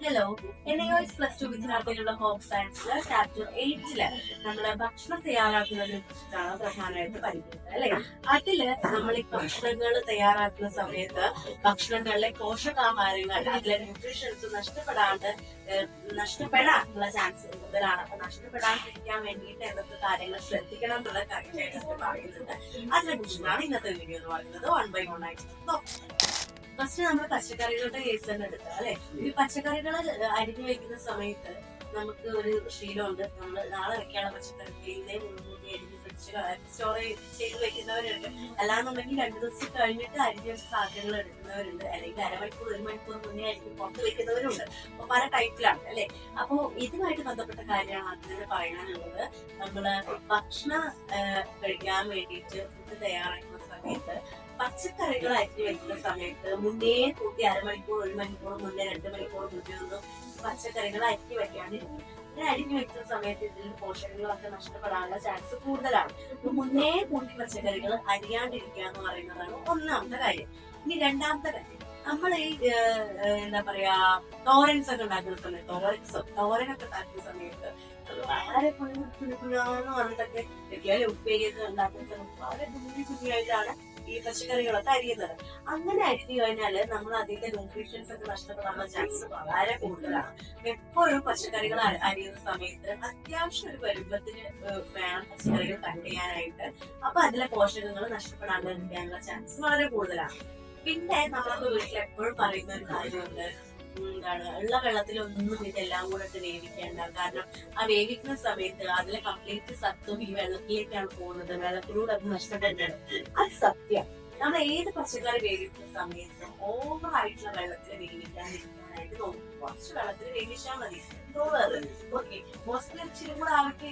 Hello, NIOS +2 വിദ്യാർത്ഥികളുടെ home സയൻസില് chapter 8 നമ്മള് ഭക്ഷണം തയ്യാറാക്കുന്നതിനെ കുറിച്ചിട്ടാണ് പ്രധാനമായിട്ട് പഠിക്കുന്നത് അല്ലെ. അതില് നമ്മൾ ഈ ഭക്ഷണങ്ങൾ തയ്യാറാക്കുന്ന സമയത്ത് ഭക്ഷണങ്ങളിലെ പോഷകാഹാരങ്ങൾ അതിലെ ന്യൂട്രീഷൻസ് നഷ്ടപ്പെടാനുള്ള ചാൻസ് കൂടുതലാണ്. അപ്പൊ നഷ്ടപ്പെടാതിരിക്കാൻ വേണ്ടിയിട്ട് എന്തൊക്കെ കാര്യങ്ങൾ ശ്രദ്ധിക്കണം എന്നുള്ള കാര്യമായിട്ട് പറയുന്നുണ്ട്. അതിനെ കുറിച്ചിട്ടാണ് ഇന്നത്തെ വീഡിയോ എന്ന് പറയുന്നത്. 1 by 1 ആയിട്ട് നോക്കാം. ഫസ്റ്റ് നമ്മൾ പച്ചക്കറികളുടെ കേസ് തന്നെ എടുക്കുക അല്ലെ. ഈ പച്ചക്കറികൾ അരിഞ്ഞു വെക്കുന്ന സമയത്ത് നമുക്ക് ഒരു ശീലമുണ്ട്. നമ്മൾ നാളെ വെക്കാനുള്ള പച്ചക്കറി മുൻകൂട്ടി അരിഞ്ഞ് ഫ്രിഡ്ജ് സ്റ്റോർ ചെയ്ത് വെക്കുന്നവരുണ്ട്. അല്ലാന്നുണ്ടെങ്കിൽ 2 ദിവസം കഴിഞ്ഞിട്ട് അരിഞ്ഞു വെച്ച സാധനങ്ങൾ എടുക്കുന്നവരുണ്ട്. അല്ലെങ്കിൽ അരമണിക്കൂർ 1 മണിക്കൂർ മുന്നേ അരിഞ്ഞ് പുറത്ത് വെക്കുന്നവരുണ്ട്. അപ്പൊ പല ടൈപ്പിലാണ് അല്ലെ. അപ്പൊ ഇതുമായിട്ട് ബന്ധപ്പെട്ട കാര്യമാണ് അതിന് പറയാനുള്ളത്. നമ്മള് ഭക്ഷണം കഴിക്കാൻ വേണ്ടിയിട്ട് ഫുഡ് തയ്യാറാക്കുന്ന സമയത്ത് പച്ചക്കറികൾ അരിഞ്ഞു വെക്കുന്ന സമയത്ത് മുന്നേ കൂട്ടി അരമണിക്കൂർ 1 മണിക്കൂർ മുന്നേ 2 മണിക്കൂർ മുന്നേ ഒന്നും പച്ചക്കറികൾ അരിഞ്ഞു വെക്കാണ്ടിരിക്കും. ഇങ്ങനെ അരിഞ്ഞു വെക്കുന്ന സമയത്ത് ഇതിൽ പോഷകങ്ങളൊക്കെ നഷ്ടപ്പെടാനുള്ള ചാൻസ് കൂടുതലാണ്. മുന്നേ കൂട്ടി പച്ചക്കറികൾ അരിയാണ്ടിരിക്കുക എന്ന് പറയുന്നതാണ് ഒന്നാമത്തെ കാര്യം. ഇനി രണ്ടാമത്തെ കാര്യം, നമ്മൾ ഈ എന്താ പറയാ തോരൻസ് ഒക്കെ ഉണ്ടാക്കുന്ന സമയത്ത് തോരനൊക്കെ ഉണ്ടാക്കുന്ന സമയത്ത് വളരെ കുഞ്ഞാന്ന് പറഞ്ഞിട്ടൊക്കെ വെക്കാലും ഉപ്പേരിയൊക്കെ ഉണ്ടാക്കുന്ന സമയത്ത് വളരെ കുഞ്ഞായിട്ടാണ് ഈ പച്ചക്കറികളൊക്കെ അരിയുന്നത്. അങ്ങനെ അരിഞ്ഞു കഴിഞ്ഞാല് നമ്മൾ അതിന്റെ ന്യൂട്രീഷൻസ് ഒക്കെ നഷ്ടപ്പെടാനുള്ള ചാൻസ് വളരെ കൂടുതലാണ്. എപ്പോഴും പച്ചക്കറികൾ അരിയുന്ന സമയത്ത് അത്യാവശ്യം ഒരു പരുവത്തിന് വേണം പച്ചക്കറികൾ കട്ട് ചെയ്യാനായിട്ട്. അപ്പൊ അതിലെ പോഷകങ്ങൾ നഷ്ടപ്പെടാതിരിക്കാനുള്ള ചാൻസ് വളരെ കൂടുതലാണ്. പിന്നെ നമ്മളൊക്കെ വീട്ടിൽ എപ്പോഴും പറയുന്ന ഒരു കാര്യമുണ്ട്, ഉള്ള വെള്ളത്തിലൊന്നും ഇതെല്ലാം കൂടെ ഇട്ട് വേവിക്കേണ്ട. കാരണം ആ വേവിക്കുന്ന സമയത്ത് അതിലെ കംപ്ലീറ്റ് സത്വം ഈ വെള്ളത്തിലേക്കാണ് പോകുന്നത്. വെള്ളത്തിലൂടെ അത് നഷ്ടപ്പെടേണ്ടത്. അത് സത്യം. നമ്മൾ ഏത് പച്ചക്കറി വേവിക്കുന്ന സമയത്ത് ഓവറായിട്ടുള്ള വെള്ളത്തിൽ വേവിക്കാതിരിക്കാനായിട്ട് നോക്കും. കുറച്ച് വെള്ളത്തിൽ വേവിച്ചാൽ മതി. ഓക്കെ, മോസ്റ്റ്ലി ഇച്ചിരി കൂടെ ആവട്ടെ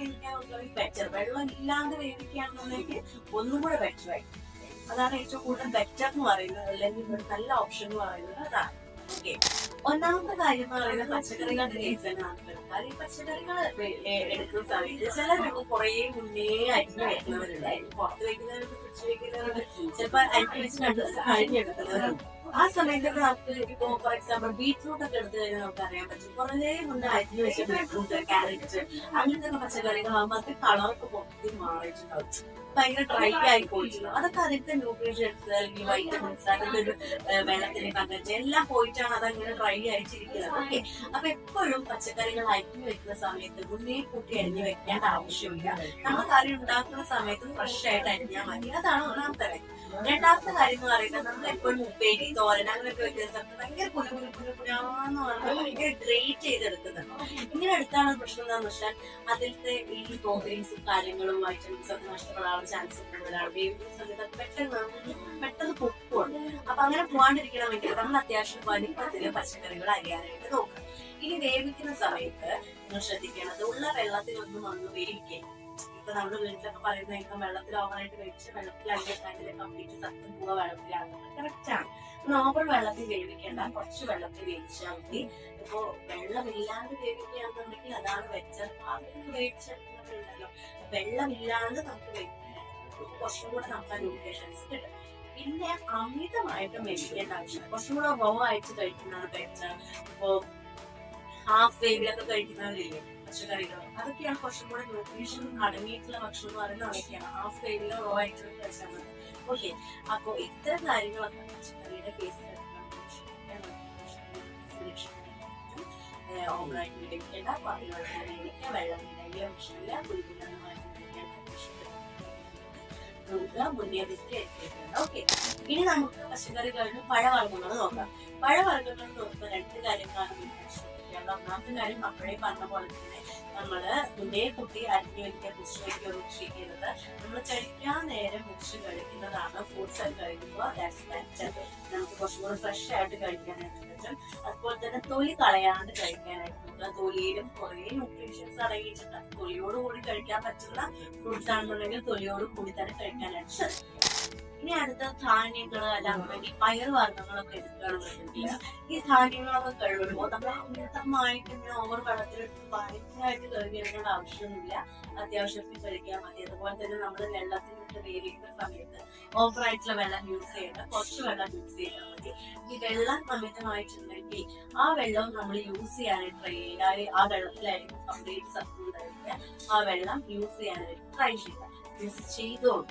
ബെറ്റർ. വെള്ളം ഇല്ലാതെ വേവിക്കുകയാണെന്നുണ്ടെങ്കിൽ ഒന്നും കൂടെ ബെറ്റർ ആയി. അതാണ് ഏറ്റവും കൂടുതൽ ബെറ്റർ എന്ന് പറയുന്നത്. അല്ലെങ്കിൽ നല്ല ഓപ്ഷൻ എന്ന് പറയുന്നത് അതാണ്. ഓക്കെ, ഒന്നാമത്തെ കാര്യം എന്ന് പറയുന്നത് പച്ചക്കറികളുടെ കേസ് തന്നെയാണ്. ഈ പച്ചക്കറികൾ എടുക്കുന്ന സമയത്ത് ചിലരൊക്കെ കുറെ മുന്നേ അരിഞ്ഞു വെക്കുന്നവരുണ്ട്. പുറത്ത് വെക്കുന്നവരുണ്ട്, ഫ്രിഡ്ജ് വെക്കുന്നവരുണ്ട്, ചിലപ്പോ അരിഞ്ഞു വെച്ച് 2 ദിവസം കഴിഞ്ഞെടുക്കുന്നവരുണ്ട്. ആ സമയത്തൊക്കെ നമുക്ക് ഇപ്പൊ ഫോർ എക്സാമ്പിൾ ബീറ്റ്റൂട്ട് ഒക്കെ എടുത്തു കഴിഞ്ഞാൽ നമുക്ക് അറിയാൻ പറ്റും. കുറേ മുന്നേ അരിഞ്ഞു വെച്ച ബീറ്റ്റൂട്ട്, ക്യാരറ്റ് അങ്ങനത്തെ പച്ചക്കറികളാകുമ്പോൾ അത് കളറൊക്കെ പൊട്ടി മാറിയിട്ടുണ്ടാവും. ഭയങ്കര ഡ്രൈ ആയി പോയിട്ടുണ്ടാവും. അതൊക്കെ അതിന്റെ ന്യൂട്രീഷ്യൻസ് അല്ലെങ്കിൽ വൈറ്റമിൻസ് അതിന്റെ ഒരു വെള്ളത്തിന്റെ കണ്ടന്റ് എല്ലാം പോയിട്ടാണ് അതങ്ങനെ ഡ്രൈ ആയിട്ടിരിക്കുന്നത്. ഓക്കെ, അപ്പൊ എപ്പോഴും പച്ചക്കറികൾ അരിഞ്ഞു വെക്കുന്ന സമയത്ത് മുന്നേ കൂട്ടി അരിഞ്ഞു വെക്കേണ്ട ആവശ്യമില്ല. നമ്മൾ കറി ഉണ്ടാക്കുന്ന സമയത്ത് ഫ്രഷ് ആയിട്ട് അരിഞ്ഞാൽ മതി. അതാണ് ഒന്നാമത്തെ കാര്യം. രണ്ടാമത്തെ കാര്യം എന്ന് പറയുന്നത് നമ്മൾ എപ്പോഴും ഉപ്പേരി, തോരൻ അങ്ങനെയൊക്കെ വെക്കുന്ന സമയത്ത് ഭയങ്കര കുഞ്ഞാന്ന് പറഞ്ഞാൽ ഭയങ്കര ഗ്രേറ്റ് ചെയ്തെടുക്കുന്നത്. ഇങ്ങനെ എടുത്താണ് പ്രശ്നം എന്താണെന്ന് വെച്ചാൽ അതിലത്തെ ഈ പ്രോട്ടീൻസും കാര്യങ്ങളും വൈറ്റമിൻസും ഒക്കെ നഷ്ടപ്പെടാനുള്ള ചാൻസ് കൂടുതലാണ്. വേവിക്കുന്ന സമയത്ത് പെട്ടെന്ന് പൊക്കുവാണ്. അപ്പൊ അങ്ങനെ പോകാണ്ടിരിക്കണമെങ്കിൽ നമ്മൾ അത്യാവശ്യം വലിപ്പത്തില് പച്ചക്കറികൾ അരിയാനായിട്ട് നോക്കുക. ഇനി വേവിക്കുന്ന സമയത്ത് നിങ്ങൾ ശ്രദ്ധിക്കേണ്ടത് ഉള്ള വെള്ളത്തിലൊന്നും വന്ന് വേവിക്കുക. ഇപ്പൊ നമ്മുടെ വീട്ടിലൊക്കെ പറയുന്ന വെള്ളത്തിൽ ഓവറായിട്ട് വേവിച്ച് വെള്ളത്തിൽ അതിന്റെ കംപ്ലീറ്റ് സത്യം പോവുക വെള്ളത്തിലാണ്. കറക്റ്റ് ആണ്. ഓവർ വെള്ളത്തിൽ വേവിക്കേണ്ട, കുറച്ച് വെള്ളത്തിൽ വേവിച്ചാൽ മതി. ഇപ്പൊ വെള്ളമില്ലാണ്ട് വേവിക്കുകയാണെന്നുണ്ടെങ്കിൽ അതാണ് വെച്ചത്. ആദ്യം വേവിച്ചെടുക്കുന്നുണ്ടല്ലോ, വെള്ളമില്ലാണ്ട് നമുക്ക് വേവിക്കാൻ കുറച്ചും കൂടെ നമുക്ക് ന്യൂട്രീഷൻസ് കിട്ടും. പിന്നെ അമിതമായിട്ടും വേവിക്കേണ്ട ആവശ്യമില്ല. കുറച്ചും കൂടെ റോ ആയിട്ട് കഴിക്കുന്നതാണ് ബെറ്റർ. ഇപ്പൊ ഹാഫ് വേവിലൊക്കെ കഴിക്കുന്നവരില്ലേ പച്ചക്കറികൾ, അതൊക്കെയാണ് കുറച്ചും കൂടെ ന്യൂട്രീഷൻ അടങ്ങിയിട്ടുള്ള ഭക്ഷണം എന്ന് പറയുന്നത്. അതൊക്കെയാണ് ഹാഫ് വേവിലോ റോ ആയിട്ട് കഴിച്ചാൽ മതി. ഓക്കെ, അപ്പൊ ഇത്തരം കാര്യങ്ങളൊക്കെ പച്ചക്കറിയുടെ കേസിൽ ഓവറായിട്ട് വേവിക്കേണ്ട, വേവിക്കുക, വെള്ളമില്ലെങ്കിൽ ആവശ്യമില്ല, മുന്നേ വെച്ചിട്ടുണ്ട്. ഓക്കെ, ഇനി നമുക്ക് പച്ചക്കറികളിൽ പഴവർഗ്ഗങ്ങൾ നോക്കാം. പഴവർഗ്ഗങ്ങൾ നോക്കുമ്പോൾ 2 കാര്യങ്ങളാണ് ശ്രദ്ധിക്കേണ്ടത്. ഒന്നാമത്തെ കാര്യം അപ്പോഴേ പറഞ്ഞ പോലെ തന്നെ നമ്മള് മുന്നേ കുട്ടി അരിഞ്ഞു വെക്കുക, മുറിച്ച് വയ്ക്കുകയോ ചെയ്യരുത്. നമ്മൾ കഴിക്കാൻ നേരം മുറിച്ച് കഴിക്കുന്നതാണ്. ഫ്രൂട്ട്സ് ഒക്കെ കഴിക്കുമ്പോൾ നമുക്ക് കുറച്ചും കൂടെ ഫ്രഷ് ആയിട്ട് കഴിക്കാനായിട്ട് പറ്റും. അതുപോലെ തന്നെ തൊലി കളയാണ്ട് കഴിക്കാനായിട്ട് പറ്റുക. തൊലിയിലും കുറെ ന്യൂട്രീഷൻസ് അടങ്ങിയിട്ടുണ്ട്. തൊലിയോട് കൂടി കഴിക്കാൻ പറ്റുന്ന ഫ്രൂട്ട്സ് ആണെന്നുണ്ടെങ്കിൽ തൊലിയോട് കൂടി തന്നെ കഴിക്കാനായിട്ട് ശ്രദ്ധിക്കുക. ഇനി അടുത്ത ധാന്യങ്ങള് അല്ലെങ്കിൽ പയറുവർഗ്ഗങ്ങളൊക്കെ എടുക്കുകയാണെന്നുണ്ടെങ്കിൽ ഈ ധാന്യങ്ങളൊക്കെ കഴുകുമ്പോൾ നമ്മൾ അമിതമായിട്ട് ഇങ്ങനെ ഓവർ വെള്ളത്തിലിട്ട് ഭയങ്കരമായിട്ട് കഴുകിയെടുക്കേണ്ട ആവശ്യമൊന്നുമില്ല. അത്യാവശ്യത്തിൽ കഴിക്കാൻ മതി. അതുപോലെ തന്നെ നമ്മൾ വെള്ളത്തിലിട്ട് വേവിക്കുന്ന സമയത്ത് ഓവറായിട്ടുള്ള വെള്ളം യൂസ് ചെയ്യേണ്ട, കുറച്ച് വെള്ളം യൂസ് ചെയ്താൽ മതി. ഈ വെള്ളം അമിതമായിട്ടുണ്ടെങ്കിൽ ആ വെള്ളം നമ്മൾ യൂസ് ചെയ്യാനായിട്ട് ട്രൈ ചെയ്താൽ ആ വെള്ളത്തിലായിരിക്കും കംപ്ലീറ്റ് സത്ത് ഉണ്ടായിരിക്കുക. ആ വെള്ളം യൂസ് ചെയ്യാനായിട്ട് ട്രൈ ചെയ്യുക. യൂസ് ചെയ്തോളൂ,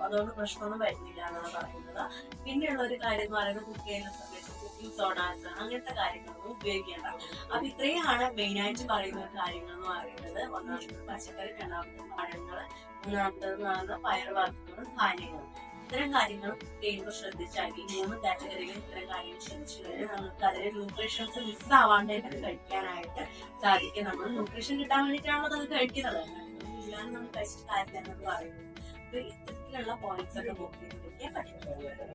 അതുകൊണ്ട് പ്രശ്നമൊന്നും വരുന്നില്ല എന്നാണ് പറയുന്നത്. പിന്നെയുള്ള ഒരു കാര്യം എന്ന് പറയുന്നത് കുക്ക് ചെയ്യുന്ന സമയത്ത് കുക്കിംഗ് സോഡാസ് അങ്ങനത്തെ കാര്യങ്ങളൊന്നും ഉപയോഗിക്കേണ്ട. അപ്പൊ ഇത്രയാണ് മെയിൻ ആയിട്ട് പറയുന്ന കാര്യങ്ങൾ എന്ന് പറയുന്നത്. ഒന്നാമത് പച്ചക്കറി, രണ്ടാമത്തെ പഴങ്ങള്, മൂന്നാമത്തെ പയറുവർഗ്ഗങ്ങളും ധാന്യങ്ങളും. ഇത്തരം കാര്യങ്ങൾ കുക്ക് ചെയ്യുമ്പോൾ ശ്രദ്ധിച്ചാൽ ഈ 3 കാറ്റഗറികൾ ഇത്തരം കാര്യങ്ങൾ ശ്രദ്ധിച്ചു കഴിഞ്ഞാൽ നമുക്ക് അതിലെ ന്യൂട്രീഷൻസ് മിസ് ആവാണ്ട് കഴിക്കാനായിട്ട് സാധിക്കും. നമ്മൾ ന്യൂട്രീഷൻ കിട്ടാൻ വേണ്ടിയിട്ടാണല്ലോ അത് കഴിക്കുന്നത്. ഇല്ലാന്ന് നമ്മൾ കഴിച്ചിട്ട് കാര്യമില്ല എന്ന് പറയുന്നത്. ഇത്തരത്തിലുള്ള പോയിന്റ്സ് ഒക്കെ നോക്കി പറ്റും.